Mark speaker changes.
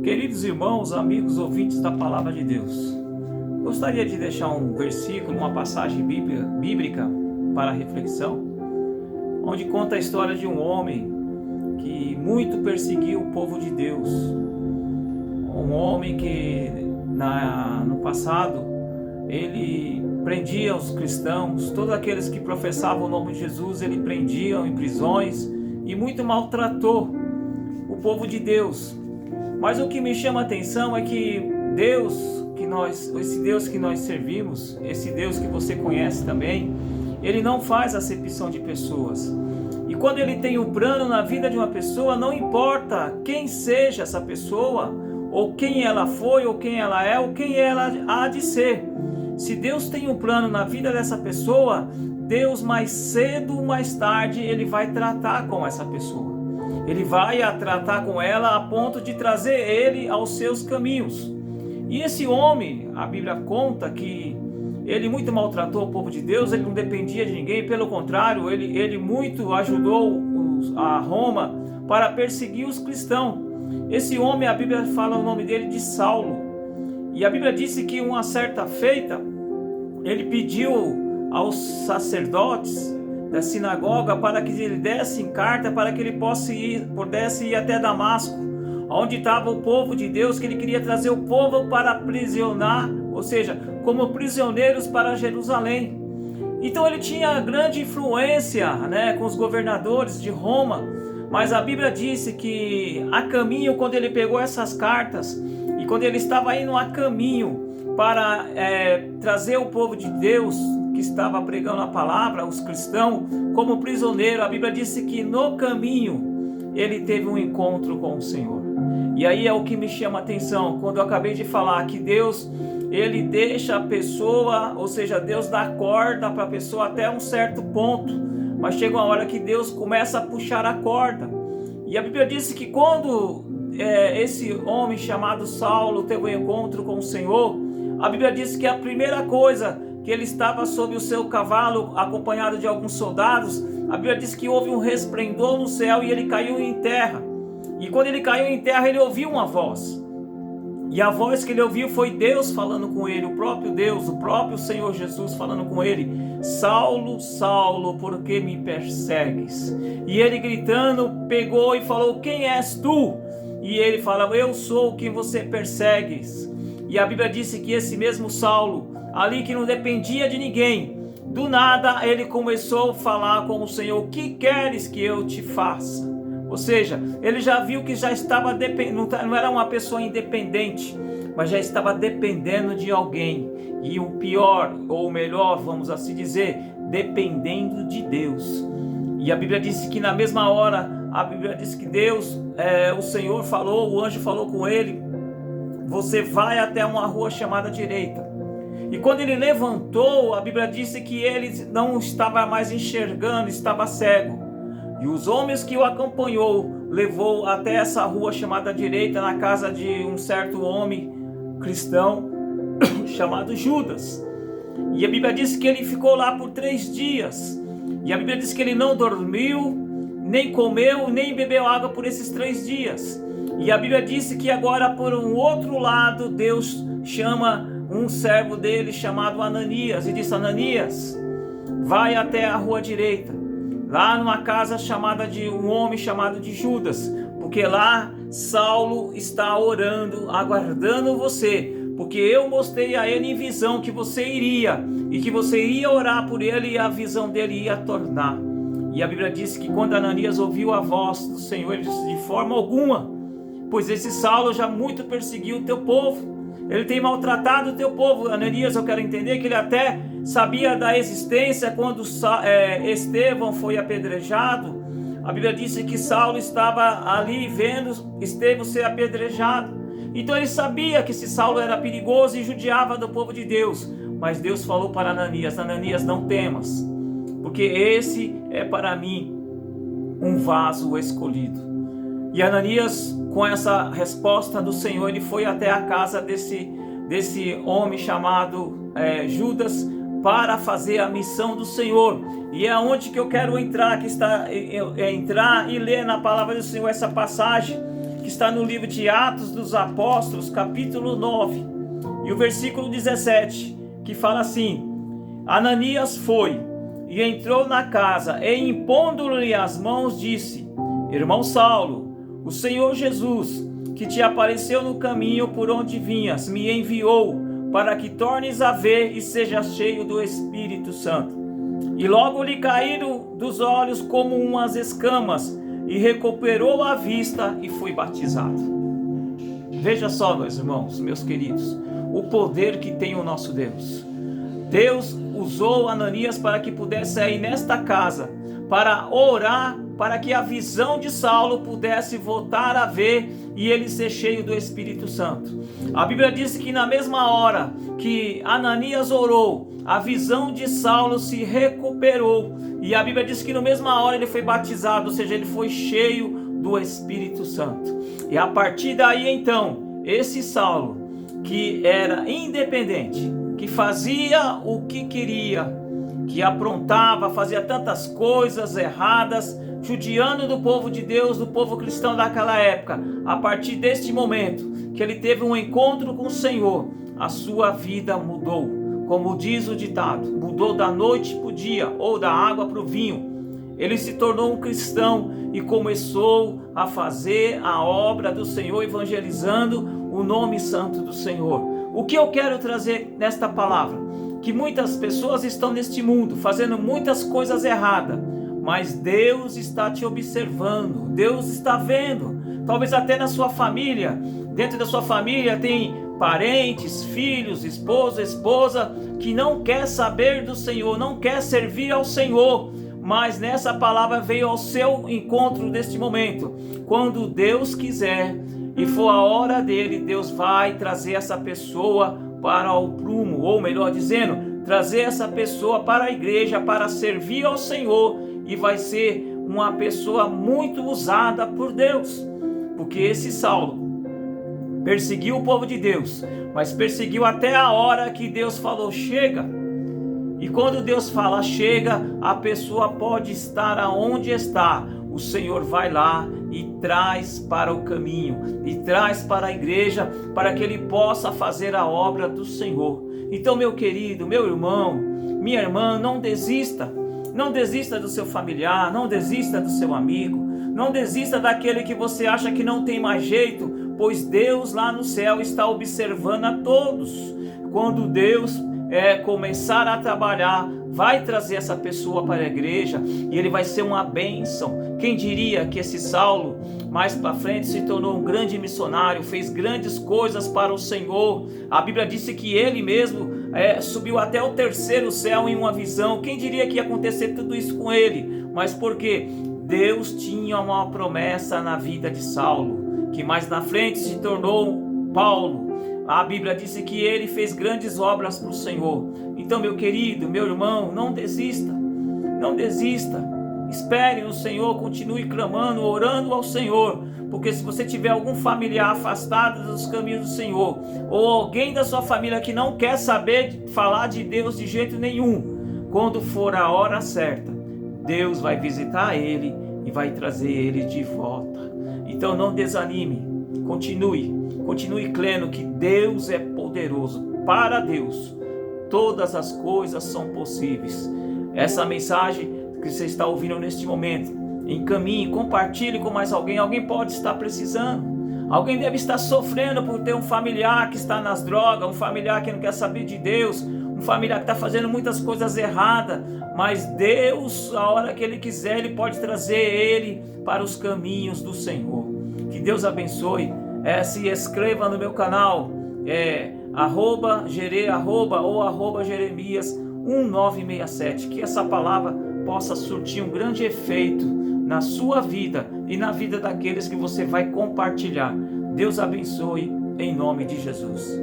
Speaker 1: Queridos irmãos, amigos, ouvintes da Palavra de Deus, gostaria de deixar um versículo, uma passagem bíblica para reflexão, onde conta a história de um homem que muito perseguiu o povo de Deus. Um homem que no passado ele prendia os cristãos, todos aqueles que professavam o nome de Jesus, ele prendia em prisões e muito maltratou o povo de Deus. Mas o que me chama a atenção é que esse Deus que nós servimos, esse Deus que você conhece também, ele não faz acepção de pessoas. E quando ele tem um plano na vida de uma pessoa, não importa quem seja essa pessoa, ou quem ela foi, ou quem ela é, ou quem ela há de ser. Se Deus tem um plano na vida dessa pessoa, Deus mais cedo ou mais tarde, ele vai tratar com essa pessoa. Ele vai tratar com ela a ponto de trazer ele aos seus caminhos. E esse homem, a Bíblia conta que ele muito maltratou o povo de Deus, ele não dependia de ninguém, pelo contrário, ele muito ajudou a Roma para perseguir os cristãos. Esse homem, a Bíblia fala o nome dele de Saulo. E a Bíblia disse que uma certa feita, ele pediu aos sacerdotes da sinagoga para que ele desse carta para que ele pudesse ir até Damasco, onde estava o povo de Deus, que ele queria trazer o povo para aprisionar, ou seja, como prisioneiros para Jerusalém. Então ele tinha grande influência, com os governadores de Roma, mas a Bíblia disse que a caminho, quando ele pegou essas cartas, e quando ele estava indo a caminho para trazer o povo de Deus, que estava pregando a palavra, os cristãos, como prisioneiro, a Bíblia disse que no caminho ele teve um encontro com o Senhor. E aí é o que me chama a atenção, quando eu acabei de falar que Deus, ele deixa a pessoa, ou seja, Deus dá corda para a pessoa até um certo ponto, mas chega uma hora que Deus começa a puxar a corda. E a Bíblia disse que quando esse homem chamado Saulo teve um encontro com o Senhor, a Bíblia disse que a primeira coisa, que ele estava sobre o seu cavalo, acompanhado de alguns soldados, a Bíblia diz que houve um resplendor no céu e ele caiu em terra. E quando ele caiu em terra, ele ouviu uma voz. E a voz que ele ouviu foi Deus falando com ele, o próprio Deus, o próprio Senhor Jesus falando com ele: Saulo, Saulo, por que me persegues? E ele gritando, pegou e falou: quem és tu? E ele fala: eu sou quem você persegues. E a Bíblia disse que esse mesmo Saulo, ali que não dependia de ninguém, do nada ele começou a falar com o Senhor: o que queres que eu te faça? Ou seja, ele já viu que já estava não era uma pessoa independente, mas já estava dependendo de alguém. E o pior, ou o melhor, vamos assim dizer, dependendo de Deus. E a Bíblia disse que na mesma hora, a Bíblia disse que Deus, o Senhor falou, o anjo falou com ele: você vai até uma rua chamada direita. E quando ele levantou, a Bíblia disse que ele não estava mais enxergando, estava cego. E os homens que o acompanhou levou até essa rua chamada direita, na casa de um certo homem cristão chamado Judas. E a Bíblia diz que ele ficou lá por 3 dias. E a Bíblia diz que ele não dormiu, nem comeu, nem bebeu água por esses 3 dias. E a Bíblia disse que agora, por um outro lado, Deus chama um servo dele chamado Ananias e disse: Ananias, vai até a rua direita, lá numa casa chamada de um homem chamado de Judas, porque lá Saulo está orando, aguardando você, porque eu mostrei a ele em visão que você iria, e que você iria orar por ele, e a visão dele ia tornar. E a Bíblia diz que quando Ananias ouviu a voz do Senhor, ele disse: de forma alguma, pois esse Saulo já muito perseguiu o teu povo, ele tem maltratado o teu povo. Ananias, eu quero entender que ele até sabia da existência quando Estevão foi apedrejado. A Bíblia disse que Saulo estava ali vendo Estevão ser apedrejado. Então ele sabia que esse Saulo era perigoso e judiava do povo de Deus. Mas Deus falou para Ananias: Ananias, não temas, porque esse é para mim um vaso escolhido. E Ananias, com essa resposta do Senhor, ele foi até a casa desse homem chamado Judas, para fazer a missão do Senhor. E é onde que eu quero entrar, entrar e ler na palavra do Senhor essa passagem, que que está no livro de Atos dos Apóstolos, capítulo 9, e o versículo 17, que fala assim: Ananias foi e entrou na casa, e impondo-lhe as mãos, disse: Irmão Saulo, o Senhor Jesus, que te apareceu no caminho por onde vinhas, me enviou para que tornes a ver e sejas cheio do Espírito Santo. E logo lhe caíram dos olhos como umas escamas, e recuperou a vista e foi batizado. Veja só, meus irmãos, meus queridos, o poder que tem o nosso Deus. Deus usou Ananias para que pudesse sair nesta casa, para orar, para que a visão de Saulo pudesse voltar a ver e ele ser cheio do Espírito Santo. A Bíblia diz que na mesma hora que Ananias orou, a visão de Saulo se recuperou. E a Bíblia diz que na mesma hora ele foi batizado, ou seja, ele foi cheio do Espírito Santo. E a partir daí então, esse Saulo, que era independente, que fazia o que queria, que aprontava, fazia tantas coisas erradas, judiando do povo de Deus, do povo cristão daquela época, a partir deste momento que ele teve um encontro com o Senhor, a sua vida mudou. Como diz o ditado, mudou da noite para o dia, ou da água para o vinho. Ele se tornou um cristão e começou a fazer a obra do Senhor, evangelizando o nome santo do Senhor. O que eu quero trazer nesta palavra? Que muitas pessoas estão neste mundo fazendo muitas coisas erradas, mas Deus está te observando, Deus está vendo. Talvez até na sua família, dentro da sua família tem parentes, filhos, esposo, esposa, que não quer saber do Senhor, não quer servir ao Senhor, mas nessa palavra veio ao seu encontro neste momento. Quando Deus quiser e for a hora dele, Deus vai trazer essa pessoa para o prumo, ou melhor dizendo, trazer essa pessoa para a igreja, para servir ao Senhor, e vai ser uma pessoa muito usada por Deus, porque esse Saulo perseguiu o povo de Deus, mas perseguiu até a hora que Deus falou chega. E quando Deus fala chega, a pessoa pode estar aonde está, o Senhor vai lá e traz para o caminho, e traz para a igreja, para que ele possa fazer a obra do Senhor. Então, meu querido, meu irmão, minha irmã, não desista. Não desista do seu familiar, não desista do seu amigo, não desista daquele que você acha que não tem mais jeito, pois Deus lá no céu está observando a todos. Quando Deus começar a trabalhar, vai trazer essa pessoa para a igreja e ele vai ser uma bênção. Quem diria que esse Saulo mais para frente se tornou um grande missionário, fez grandes coisas para o Senhor. A Bíblia disse que ele mesmo subiu até o terceiro céu em uma visão. Quem diria que ia acontecer tudo isso com ele? Mas porque Deus tinha uma promessa na vida de Saulo, que mais na frente se tornou Paulo. A Bíblia disse que ele fez grandes obras para o Senhor. Então, meu querido, meu irmão, não desista, não desista. Espere no Senhor, continue clamando, orando ao Senhor, porque se você tiver algum familiar afastado dos caminhos do Senhor, ou alguém da sua família que não quer saber falar de Deus de jeito nenhum, quando for a hora certa, Deus vai visitar ele e vai trazer ele de volta. Então não desanime, continue crendo que Deus é poderoso. Para Deus todas as coisas são possíveis. Essa mensagem que você está ouvindo neste momento, encaminhe, compartilhe com mais alguém. Alguém pode estar precisando, alguém deve estar sofrendo por ter um familiar que está nas drogas, um familiar que não quer saber de Deus, um familiar que está fazendo muitas coisas erradas, mas Deus, a hora que Ele quiser, Ele pode trazer ele para os caminhos do Senhor. Que Deus abençoe. Se inscreva no meu canal, @Jeremias1967, que essa palavra possa surtir um grande efeito na sua vida e na vida daqueles que você vai compartilhar. Deus abençoe em nome de Jesus.